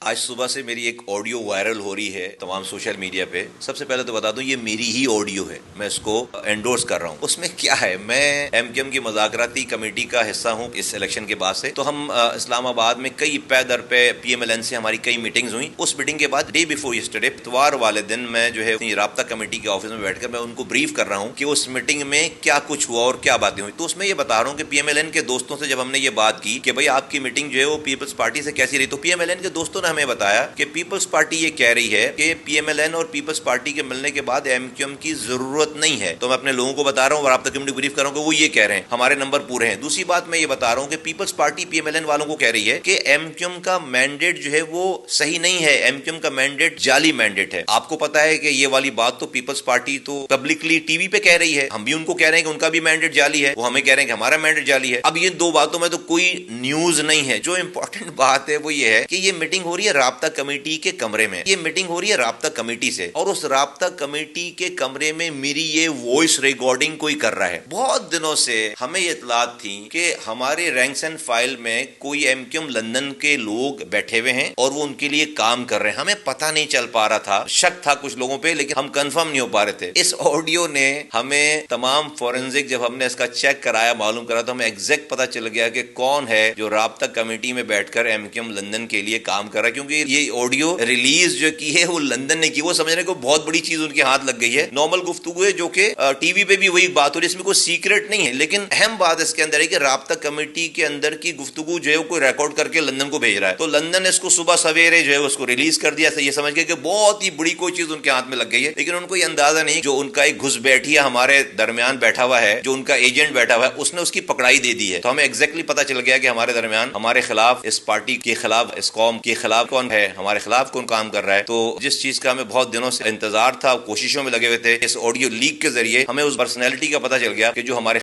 آج صبح سے میری ایک آڈیو وائرل ہو رہی ہے تمام سوشل میڈیا پہ. سب سے پہلے تو بتا دوں یہ میری ہی آڈیو ہے, میں اس کو انڈورس کر رہا ہوں. اس میں کیا ہے, میں ایم کیو ایم کی مذاکراتی کمیٹی کا حصہ ہوں اس الیکشن کے بعد سے. تو ہم اسلام آباد میں کئی پے در پہ پی ایم ایل این سے ہماری کئی میٹنگز ہوئیں. اس میٹنگ کے بعد ڈے بیفور یسٹرڈے اتوار والے دن میں جو ہے رابطہ کمیٹی کے آفس میں بیٹھ کر میں ان کو بریف کر رہا ہوں کہ اس میٹنگ میں کیا کچھ ہوا اور کیا باتیں ہوئی. تو اس میں یہ بتا رہا ہوں کہ پی ایم ایل این کے دوستوں سے جب ہم نے یہ بات کی کہ بھائی آپ کی میٹنگ جو ہے وہ پیپلز پارٹی سے کیسی رہی, تو پی ایم ایل این کے دوستوں نے ہمیں بتایا کہ پیپلز پارٹی یہ کہہ رہی ہے کہ پی ایم ایل این اور پیپلز پارٹی کے ملنے کے بعد ایم کیو ایم کی ضرورت نہیں ہے. تو میں اپنے لوگوں کو بتا رہا ہوں اور آپ تک بریف کر رہا ہوں کہ وہ یہ کہہ رہے ہیں ہمارے نمبر پورے ہیں. دوسری بات میں یہ بتا رہا ہوں کہ Peoples Party P M L N والوں کو کہہ رہی ہے کہ ایم کیو ایم کا مینڈیٹ جو ہے وہ صحیح نہیں ہے, ایم کیو ایم کا مینڈیٹ جعلی مینڈیٹ ہے. آپ کو پتا ہے کہ یہ والی بات تو پیپلز پارٹی تو پبلکلی ٹی وی پہ کہہ رہی ہے, ہم بھی ان کو کہہ رہے ہیں کہ ان کا بھی مینڈیٹ جعلی ہے, وہ ہمیں کہہ رہے ہیں کہ ہمارا مینڈیٹ جعلی ہے. اب یہ دو باتوں میں تو کوئی نیوز نہیں ہے. جو امپورٹنٹ بات ہے وہ یہ ہے کہ یہ میٹنگ ہو رہی ہے رابطہ کمیٹی کے کمرے میں, یہ میٹنگ ہو رہی ہے رابطہ کمیٹی سے, اور اس رابطہ کمیٹی کے کمرے میں میری یہ وائس ریکارڈنگ کوئی کر رہا ہے. بہت دنوں سے ہمیں یہ اطلاعات تھی کہ ہمارے رینکس اینڈ فائل میں کوئی ایم کیو ایم لندن کے لوگ بیٹھے ہوئے ہیں اور وہ ان کے لیے کام کر رہے ہیں. ہمیں پتہ نہیں چل پا رہا تھا, شک تھا کچھ لوگوں پہ, لیکن ہم کنفرم نہیں ہو پا رہے تھے. اس آڈیو نے ہمیں تمام فورنزک جب ہم نے اس کا چیک کرایا, معلوم کرا, تو ہمیں ایگزیکٹ پتہ چل گیا کہ کون ہے جو رابطہ کمیٹی میں بیٹھ کر ایم کیو ایم لندن کے لیے کام کر رہا ہے. کیونکہ یہ آڈیو ریلیز جو کی ہے وہ لندن نے کی, وہ سمجھنے کو بہت بڑی چیز ان کے ہاتھ لگ گئی ہے. نارمل گفتگو ہے جو کہ ٹی وی پہ بھی وہی بات ہو رہی ہے, اس میں کوئی سیکرٹ نہیں ہے. لیکن اہم بات اس کے اندر ہے کہ رابطہ کمیٹی کے اندر کی گفتگو جو ہے وہ کوئی ریکارڈ کر کے لندن کو بھیج رہا ہے. تو لندن نے اس کو صبح سویرے جو ہے اس کو ریلیز کر دیا, یہ سمجھ کے کہ بہت ہی بڑی کوئی چیز ان کے ہاتھ میں لگ گئی ہے. لیکن ان کو یہ اندازہ نہیں جو ان کا ایک گھس بیٹھیا ہمارے درمیان بیٹھا ہوا ہے, جو ان کا ایجنٹ بیٹھا ہوا ہے, اس نے اس کی پکڑائی دے دی ہے. تو ہمیں ایگزیکٹلی پتہ چل گیا کہ ہمارے درمیان ہمارے خلاف, اس پارٹی کے خلاف, اس قوم کے خلاف کون ہے, ہمارے خلاف کون کام کر رہا ہے. تو جس چیز کا ہمیں بہت دنوں سے انتظار تھا, کوششوں میں لگے ہوئے تھے, اس آڈیو لیک کے ذریعے ہمیں اس پرسنالٹی کا پتہ چل گیا کہ جو ہمارے